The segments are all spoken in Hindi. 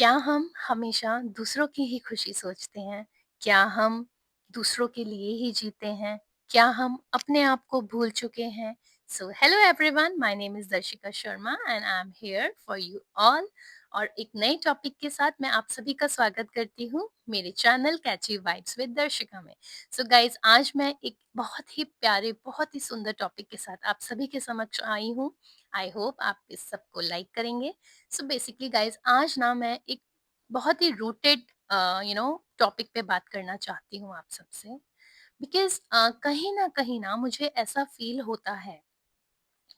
क्या हम हमेशा दूसरों की ही खुशी सोचते हैं? क्या हम दूसरों के लिए ही जीते हैं? क्या हम अपने आप को भूल चुके हैं? So hello everyone, my name is Darshika Sharma and I am here for you all. और एक नए टॉपिक के साथ मैं आप सभी का स्वागत करती हूँ मेरे चैनल कैची वाइब्स विद दर्शिका में। सो गाइस, आज मैं एक बहुत ही प्यारे, बहुत ही सुंदर टॉपिक के साथ आप सभी के समक्ष आई हूँ। आई होप आप इस सबको लाइक करेंगे। सो बेसिकली गाइस, आज ना मैं एक बहुत ही रूटेड टॉपिक पे बात करना चाहती हूँ आप सबसे। बिकॉज कहीं ना मुझे ऐसा फील होता है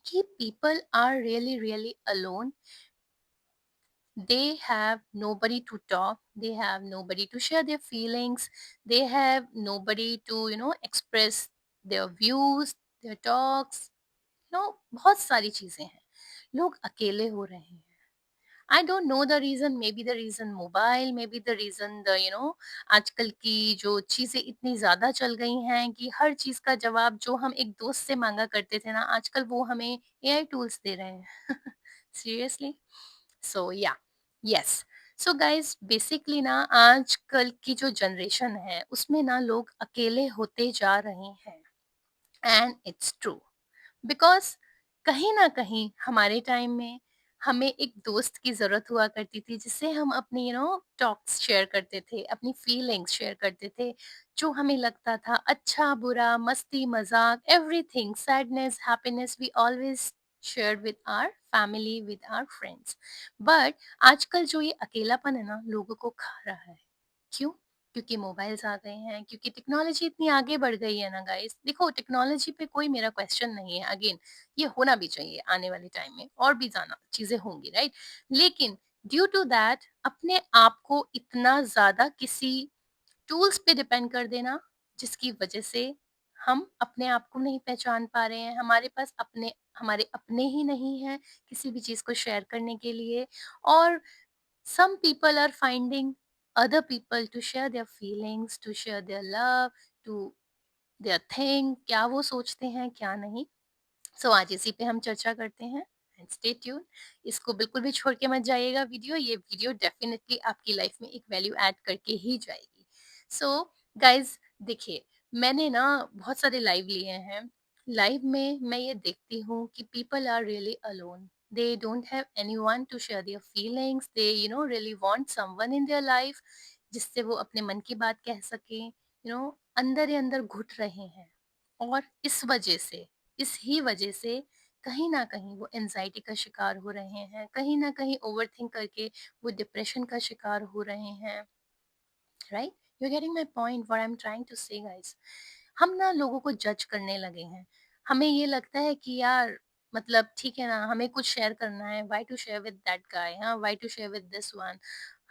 कि people are really really alone. They have nobody to talk, they have nobody to share their feelings, they have nobody to express their views, their talks, बहुत सारी चीजें हैं। लोग अकेले हो रहे हैं। I don't know the reason, maybe the reason mobile, maybe the reason the आजकल की जो चीजें इतनी ज्यादा चल गई हैं कि हर चीज का जवाब जो हम एक दोस्त से मांगा करते थे ना, आजकल वो हमें एआई टूल्स दे रहे हैं। सीरियसली। सो या, यस। सो गाइस, बेसिकली ना आजकल की जो जनरेशन है उसमें ना लोग अकेले होते जा रहे हैं। And it's true. बिकॉज कहीं ना कहीं हमारे टाइम में हमें एक दोस्त की जरूरत हुआ करती थी जिससे हम अपनी टॉक्स शेयर करते थे, अपनी फीलिंग्स शेयर करते थे। जो हमें लगता था अच्छा बुरा, मस्ती मजाक, everything, sadness, happiness, we always share with our family, with our friends. But आजकल जो ये अकेलापन है ना, लोगों को खा रहा है। क्यों? क्योंकि मोबाइल्स आ गए हैं, क्योंकि टेक्नोलॉजी इतनी आगे बढ़ गई है ना गाइस। देखो, टेक्नोलॉजी पे कोई मेरा क्वेश्चन नहीं है, अगेन ये होना भी चाहिए आने वाले टाइम में, और भी ज्यादा चीजें होंगी, राइट। लेकिन ड्यू टू दैट अपने आप को इतना ज्यादा किसी टूल्स पे डिपेंड कर देना, जिसकी वजह से हम अपने आप को नहीं पहचान पा रहे हैं। हमारे पास हमारे अपने ही नहीं है किसी भी चीज को शेयर करने के लिए। और some people are finding other people to share their feelings, to share their love, to their thing, क्या वो सोचते हैं क्या नहीं। सो आज इसी पे हम चर्चा करते हैं। And stay tune. इसको बिल्कुल भी छोड़ के मत जाइएगा। ये वीडियो डेफिनेटली आपकी लाइफ में एक वैल्यू ऐड करके ही जाएगी। सो गाइज, देखिए, मैंने ना बहुत सारे लाइव लिए हैं। लाइव में मैं ये देखती हूँ कि people are really alone. They don't have anyone to share their feelings. They really want someone in their life जिससे वो अपने मन की बात कह सकें। अंदर ही अंदर घुट रहे हैं। और इस ही वजह से कहीं न कहीं वो एंग्ज़ायटी का शिकार हो रहे हैं, कहीं न कहीं ओवरथिंक करके वो डिप्रेशन का शिकार हो रहे हैं, right? You are getting my point what I am trying to say guys. हम ना लोगों को जज करने लगे हैं। हमें ये लगता है कि यार, मतलब ठीक है ना, हमें कुछ शेयर करना है, why to share with that guy, हाँ, why to share with this one.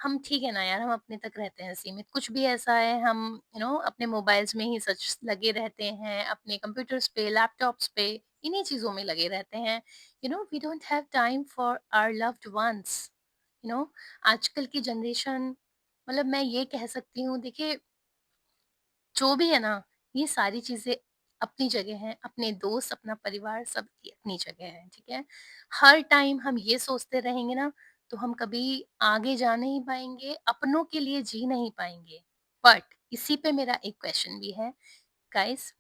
हम ठीक है ना यार, हम अपने तक रहते हैं सीमित। कुछ भी ऐसा है, हम अपने मोबाइल्स में ही सच लगे रहते हैं, अपने कंप्यूटर्स पे, लैपटॉप्स पे, इन्हीं चीज़ों में लगे रहते हैं। We don't have time for our loved ones. You know आजकल की जनरेशन, मतलब मैं ये कह सकती हूँ, देखिए, जो भी है ना, ये सारी चीज़ें अपनी जगह हैं, अपने दोस्त, अपना परिवार सब की अपनी जगह है, ठीक है? हर टाइम हम ये सोचते रहेंगे ना, तो हम कभी आगे जा नहीं पाएँगे, अपनों के लिए जी नहीं पाएँगे। बट इसी पे मेरा एक क्वेश्चन भी है, गाइज़,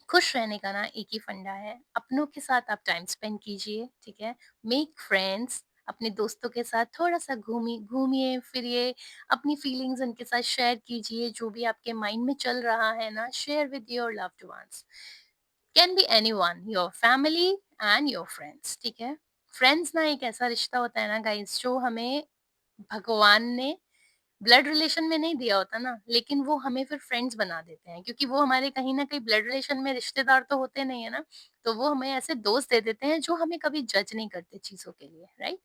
खुश रहने का ना एक ही फंडा है, अपनों के साथ आप टाइम स्पेंड कीजिए, ठीक है? मेक फ्रेंड्स, अपने दोस्तों के साथ थोड़ा-सा घूमिए, फिरिए, अपनी फीलिंग्स उनके साथ शेयर कीजिए, जो भी आपके माइंड में चल रहा है ना, share with your loved ones. Can be anyone, your family and your friends, ठीक है? फ्रेंड्स ना एक ऐसा रिश्ता होता है ना गाइस, जो हमें भगवान ने ब्लड रिलेशन में नहीं दिया होता ना, लेकिन वो हमें फिर फ्रेंड्स बना देते हैं, क्योंकि वो हमारे कहीं न कहीं ब्लड रिलेशन में रिश्तेदार तो होते नहीं है ना, तो वो हमें ऐसे दोस्त दे देते हैं जो हमें कभी जज नहीं करते चीज़ों के लिए, राइट?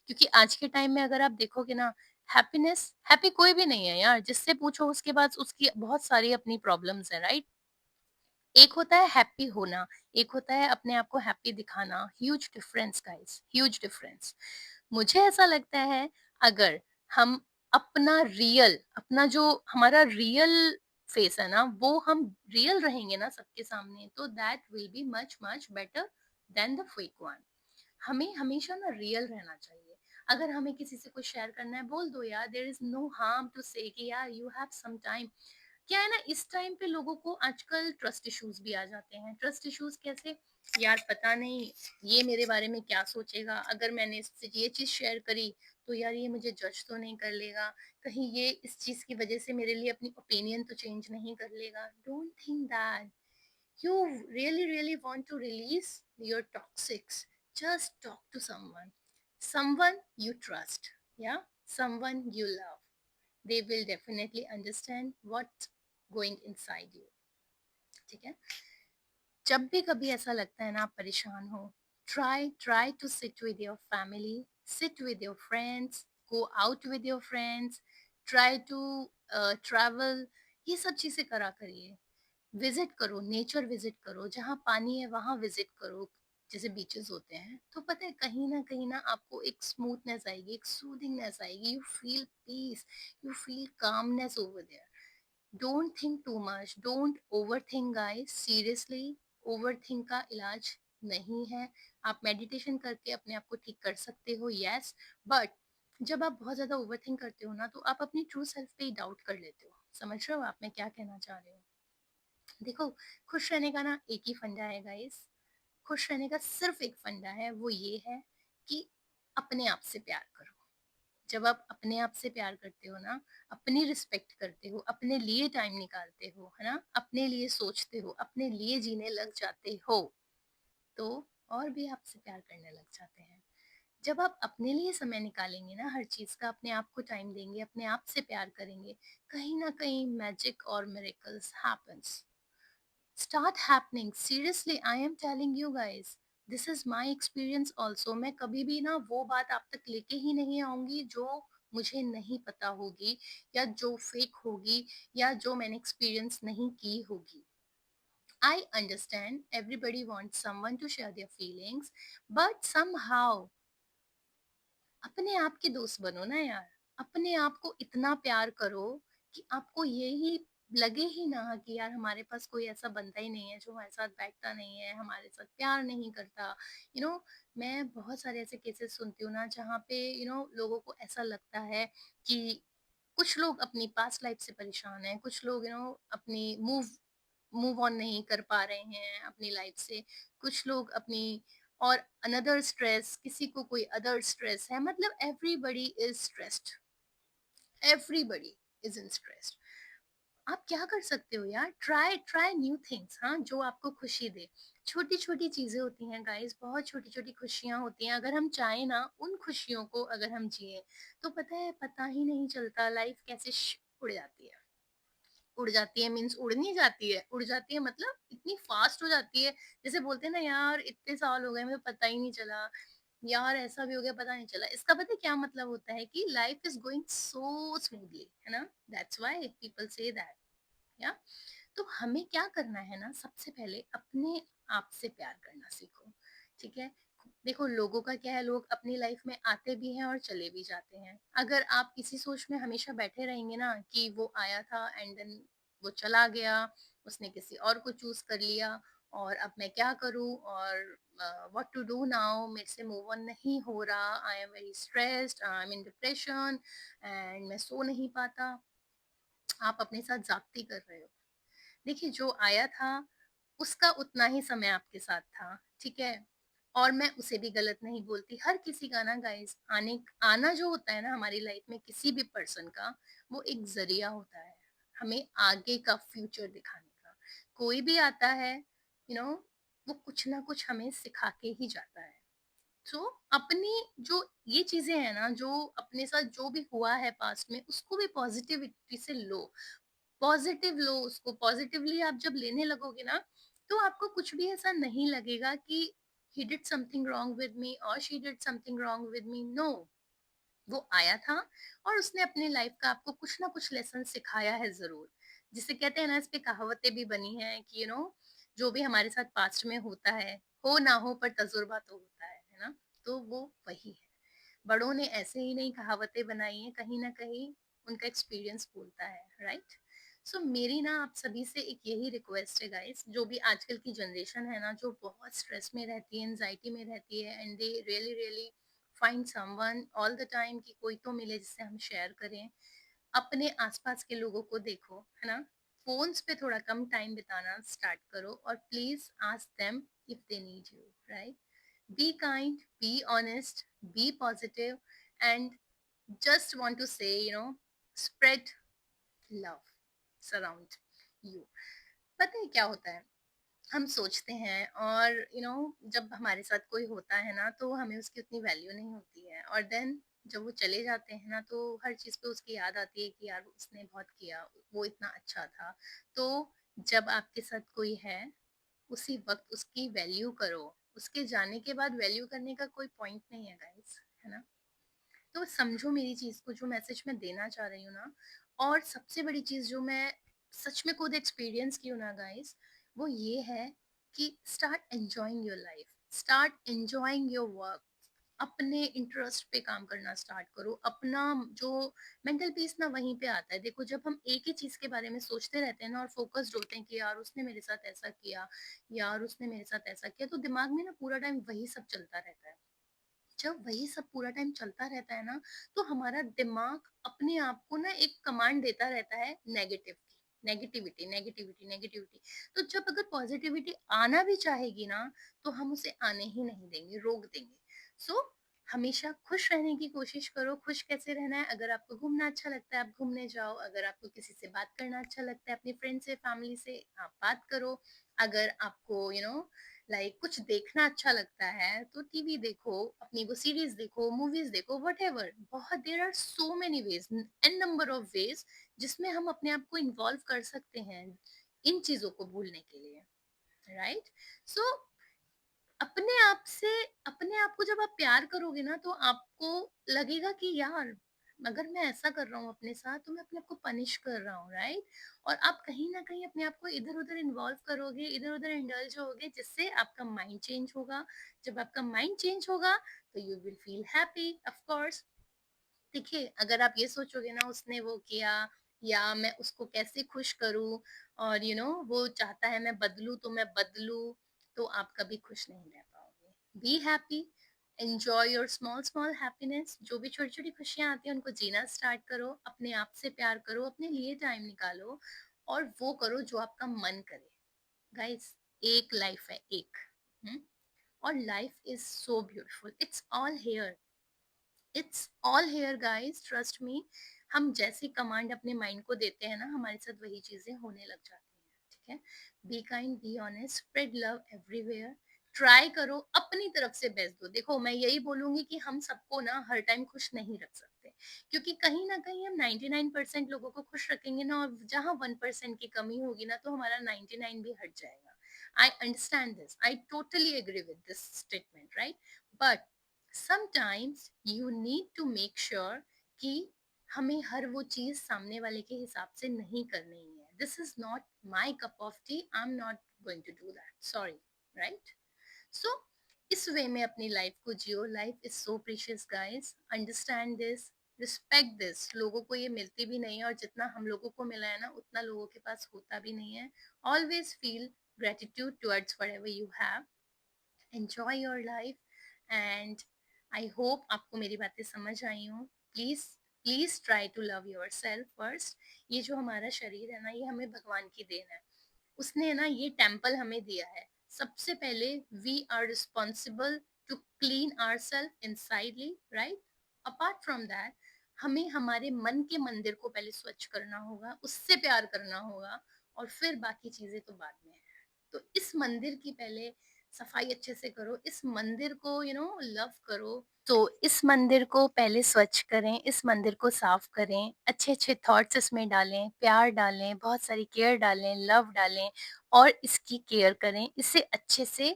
क्योंकि आज के टाइम में अगर आप देखोगे ना, हैप्पी कोई भी नहीं है यार, जिससे पूछो उसके बाद उसकी बहुत सारी अपनी प्रॉब्लम्स हैं, राइट? एक होता है हैप्पी होना, एक होता है अपने आप को हैप्पी दिखाना। Huge difference guys, huge difference. मुझे ऐसा लगता है, अगर हम अपना जो हमारा रियल फेस है ना, वो हम रियल रहेंगे ना सबके सामने, तो that will be much much better than the fake one. हमें हमेशा ना रियल रहना चाहिए। अगर हमें किसी से कुछ शेयर करना है, बोल दो यार, there is no harm to say कि यार यू हैव सम टाइम। क्या है ना, इस टाइम पे लोगों को आजकल ट्रस्ट इश्यूज भी आ जाते हैं। ट्रस्ट इश्यूज कैसे? यार पता नहीं ये मेरे बारे में क्या सोचेगा, अगर मैंने इससे ये चीज शेयर करी तो यार ये मुझे जज तो नहीं कर लेगा, कहीं ये इस चीज की वजह से मेरे लिए अपनी ओपिनियन तो चेंज नहीं कर लेगा। Don't think that. you really want to release your toxics, just talk to someone you trust, yeah, someone you love. They will definitely understand what's going inside you. ठीक है? जब भी कभी ऐसा लगता है ना आप परेशान हो, try to sit with your family, sit with your friends, go out with your friends, try to travel. ये सब चीजें करा करिए। विजिट करो, नेचर विजिट करो, जहाँ पानी है वहां विजिट करो, जैसे बीचेस होते हैं। तो पता है कहीं ना आपको एक स्मूथनेस आएगी, एक सूदिंगनेस आएगी, you feel peace, you feel calmness over there. Don't think too much, don't overthink guys, seriously. Overthink का इलाज नहीं है। आप मेडिटेशन करके अपने आप को ठीक कर सकते हो, यस, बट जब आप बहुत ज्यादा ओवर थिंक करते हो ना तो आप अपनी ट्रू सेल्फ पे ही डाउट कर लेते हो। समझ रहे हो आप मैं क्या कहना चाह रही हूँ? देखो, खुश रहने का ना एक ही फंडा है गाइस। खुश रहने का सिर्फ एक फंडा है, वो ये है कि अपने आप से प्यार करो। जब आप अपने आप से प्यार करते हो ना, अपनी रिस्पेक्ट करते हो, अपने लिए टाइम निकालते हो, है ना, अपने लिए सोचते हो, अपने लिए जीने लग जाते हो, तो और भी आपसे प्यार करने लग जाते हैं। जब आप अपने लिए समय निकालेंगे ना, हर चीज का अपने आप को टाइम देंगे, अपने आप से प्यार करेंगे, कहीं ना कहीं मैजिक और miracles happens, start happening. Seriously, I am telling you guys, this is my experience also. मैं कभी भी ना वो बात आप तक लेके ही नहीं आऊंगी जो मुझे नहीं पता होगी, या जो फेक होगी, या जो मैंने एक्सपीरियंस नहीं की होगी। I understand everybody wants someone to share their feelings, but somehow अपने आप के दोस्त बनो ना यार। अपने आप को इतना प्यार करो कि आपको यही लगे ही ना कि यार हमारे पास कोई ऐसा बंदा ही नहीं है जो हमारे साथ बैठता नहीं है, हमारे साथ प्यार नहीं करता। यू नो, मैं बहुत सारे ऐसे केसेस सुनती हूँ ना जहाँ पे लोगों को ऐसा लगता है कि कुछ लोग अपनी पास्ट लाइफ से परेशान हैं, कुछ लोग अपनी मूव मूव ऑन नहीं कर पा रहे हैं अपनी लाइफ से, कुछ लोग अपनी और अनदर स्ट्रेस, किसी को कोई अदर स्ट्रेस है, मतलब everybody is stressed, everybody is in stress. आप क्या कर सकते हो यार? ट्राई ट्राई न्यू थिंग्स, हाँ, जो आपको खुशी दे। छोटी छोटी चीजें होती हैं गाइस, बहुत छोटी छोटी खुशियां होती हैं। अगर हम चाहें ना उन खुशियों को अगर हम जिए, तो पता है पता ही नहीं चलता लाइफ कैसे उड़ जाती है। उड़ जाती है मीन्स उड़ नहीं जाती है, उड़ जाती है मतलब इतनी फास्ट हो जाती है। जैसे बोलते हैं ना यार इतने साल हो गए मुझे पता ही नहीं चला, यार ऐसा भी हो गया पता नहीं चला। इसका पता है क्या मतलब होता है? कि life is going so smoothly, है ना। That's why people say that, या। तो हमें क्या करना है ना, सबसे पहले अपने आप से प्यार करना सीखो, ठीक है। देखो लोगों का क्या है, लोग अपनी लाइफ में आते भी हैं और चले भी जाते हैं। अगर आप इसी सोच में हमेशा बैठे रहेंगे ना कि वो आया था एंड देन वो चला गया, उसने किसी और को चूज कर लिया, और अब मैं क्या करूं, और व्हाट टू डू नाउ, मेरे से मूव ऑन नहीं हो रहा, I am very stressed, I am in depression and मैं सो नहीं पाता, आप अपने साथ जागती कर रहे हो। देखिए जो आया था उसका उतना ही समय आपके साथ था, ठीक है। और मैं उसे भी गलत नहीं बोलती। हर किसी का ना गाइस आने आना जो होता है ना हमारी लाइफ में किसी भी पर्सन का, वो एक जरिया होता है हमें आगे का फ्यूचर दिखाने का। कोई भी आता है, वो कुछ ना कुछ हमें सिखा के ही जाता है। तो अपनी जो ये चीजें हैं ना, जो अपने साथ जो भी हुआ है पास्ट में, उसको भी पॉजिटिविटी से लो। पॉजिटिव लो उसको, पॉजिटिवली आप जब लेने लगोगे ना, तो आपको कुछ भी ऐसा नहीं लगेगा कि he did something wrong with me और she did something wrong with me. No, वो आया था और उसने अपनी लाइफ का आपको कुछ ना कुछ लेसन सिखाया है जरूर। जिसे कहते हैं ना, इस पे कहावतें भी बनी हैं कि जो भी हमारे साथ पास्ट में होता है, हो ना हो पर तजुर्बा तो होता है ना। तो वो वही है। बड़ों ने ऐसे ही नहीं कहावतें बनाई हैं, कहीं ना कहीं उनका एक्सपीरियंस बोलता है, राइट। सो मेरी ना आप सभी से एक यही रिक्वेस्ट है गाइस, जो भी आजकल की जनरेशन है ना, जो बहुत स्ट्रेस में रहती है, एंजाइटी में रहती है, and they really really find someone all the time कि कोई तो मिले जिससे हम शेयर करें। अपने आसपास के लोगों को देखो, है ना? फ़ोन्स पे थोड़ा कम टाइम बिताना स्टार्ट करो और please ask them if they need you, right? Be kind, be honest, be positive, and just want to say, spread love surround you. पता है क्या होता है? हम सोचते हैं और जब हमारे साथ कोई होता है ना तो हमें उसकी उतनी वैल्यू नहीं होती है, और देन जब वो चले जाते हैं ना तो हर चीज़ पे उसकी याद आती है कि यार उसने बहुत किया, वो इतना अच्छा था। तो जब आपके साथ कोई है, उसी वक्त उसकी वैल्यू करो। उसके जाने के बाद वैल्यू करने का कोई पॉइंट नहीं है गाइस, है ना? तो समझो मेरी चीज़ को, जो मैसेज मैं देना चाह रही हूँ ना। और सबसे बड़ी चीज़ जो मैं सच में खुद एक्सपीरियंस की हूँ ना गाइस, वो ये है कि start enjoying your life, start enjoying your work. अपने इंटरेस्ट पे काम करना स्टार्ट करो। अपना जो मेंटल पीस ना वहीं पे आता है। देखो, जब हम एक ही चीज़ के बारे में सोचते रहते हैं ना और फ़ोकस्ड होते हैं कि यार उसने मेरे साथ ऐसा किया, यार उसने मेरे साथ ऐसा किया, तो दिमाग में ना पूरा टाइम वही सब चलता रहता है। जब वही सब पूरा टाइम चलता रहता है ना, तो हमारा दिमाग अपने आप को ना एक कमांड देता रहता है नेगेटिव की, नेगेटिविटी, नेगेटिविटी, नेगेटिविटी। तो जब अगर पॉजिटिविटी आना भी चाहेगी ना, तो हम उसे आने ही नहीं देंगे, रोक देंगे। सो हमेशा खुश रहने की कोशिश करो। खुश कैसे रहना है? अगर आपको घूमना अच्छा लगता है, आप घूमने जाओ। अगर आपको किसी से बात करना अच्छा लगता है, अपने फ्रेंड से, फैमिली से, आप बात करो। अगर आपको लाइक कुछ देखना अच्छा लगता है तो टीवी देखो, अपनी वो सीरीज देखो, मूवीज देखो, व्हाटएवर। बहुत there are so many ways, an number of ways जिसमें हम अपने आप को इन्वॉल्व कर सकते हैं इन चीजों को भूलने के लिए, राइट? सो अपने आप को जब आप प्यार करोगे ना, तो आपको लगेगा कि यार अगर मैं ऐसा कर रहा हूँ अपने साथ, तो मैं अपने आप को पनिश कर रहा हूँ, राइट? और आप कहीं ना कहीं अपने आप को इधर उधर इन्वॉल्व करोगे, इधर उधर इंडल्ज होगे, जिससे आपका माइंड चेंज होगा। जब आपका माइंड चेंज होगा तो you will feel happy, of course. देखिए, अगर आप ये सोचोगे ना उसने वो किया, या मैं उसको कैसे खुश करूं, और वो चाहता है मैं बदलूं तो मैं बदलूं, तो आप कभी खुश नहीं रह पाओगे। Be happy, enjoy your small small happiness. जो भी छोटी छोटी खुशियां आती हैं उनको जीना स्टार्ट करो। अपने आप से प्यार करो, अपने लिए टाइम निकालो, और वो करो जो आपका मन करे। गाइस, एक लाइफ है, एक। हम्म? और life is so beautiful, it's all here, it's all here guys, trust me. हम जैसी कमांड अपने माइंड को देते हैं ना, हमारे साथ वही चीजें होने लग जाती हैं, ठीक है? Be kind, be honest, spread love everywhere. Try करो, अपनी तरफ से बेस्ट दो। देखो, मैं यही बोलूंगी कि हम सबको ना हर टाइम खुश नहीं रख सकते, क्योंकि कहीं ना कहीं हम 99% लोगों को खुश रखेंगे ना, और जहां 1% की कमी होगी ना, तो हमारा 99 भी हट जाएगा। I understand this, I totally agree with this statement, right? But sometimes you need to make sure कि हमें हर वो चीज सामने वाले के हिसाब से नहीं करनी है। This is not my cup of tea, I am not going to do that, sorry, right? So इस वे में अपनी लाइफ को जियो। Life is so precious guys, understand this, respect this. लोगों को ये मिलती भी नहीं है, और जितना हम लोगों को मिला है ना, उतना लोगों के पास होता भी नहीं है। Always feel gratitude towards whatever you have. Enjoy your life, and I hope आपको मेरी बातें समझ आई हों। Please please try to love yourself first. ये जो हमारा शरीर है ना, ये हमें भगवान की देन है। उसने ना ये टेम्पल हमें दिया है। सबसे पहले we are responsible to clean our self insidely, right? Apart from that, हमें हमारे मन के मंदिर को पहले स्वच्छ करना होगा, उससे प्यार करना होगा, और फिर बाकी चीजें तो बाद में है। तो इस मंदिर की पहले सफाई अच्छे से करो, इस मंदिर को लव करो। तो इस मंदिर को पहले स्वच्छ करें, इस मंदिर को साफ करें, अच्छे अच्छे थॉट्स इसमें डालें, प्यार डालें, बहुत सारी केयर डालें, लव डालें, और इसकी केयर करें, इसे अच्छे से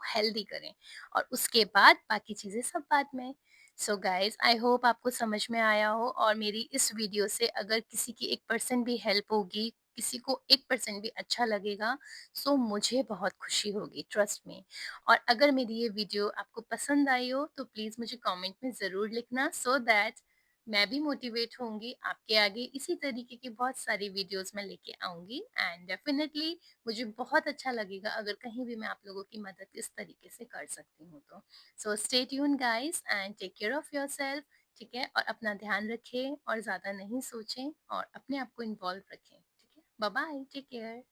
हेल्दी करें, और उसके बाद बाकी चीजें सब बाद में। सो गाइज, आई होप आपको समझ में आया हो, और मेरी इस वीडियो से अगर किसी की 1% भी हेल्प होगी, किसी को 1% भी अच्छा लगेगा, सो मुझे बहुत खुशी होगी, ट्रस्ट मी। और अगर मेरी ये वीडियो आपको पसंद आई हो, तो प्लीज़ मुझे कमेंट में ज़रूर लिखना, सो दैट मैं भी मोटिवेट होंगी, आपके आगे इसी तरीके की बहुत सारी वीडियोज़ मैं लेके आऊँगी एंड डेफ़िनेटली मुझे बहुत अच्छा लगेगा अगर कहीं भी मैं आप लोगों की मदद इस तरीके से कर सकती हूँ तो। So stay tuned guys and take care of yourself, ठीक है? और अपना ध्यान रखें और ज़्यादा नहीं सोचें और अपने आप को इन्वॉल्व रखें, ठीक है? Bye bye, take care.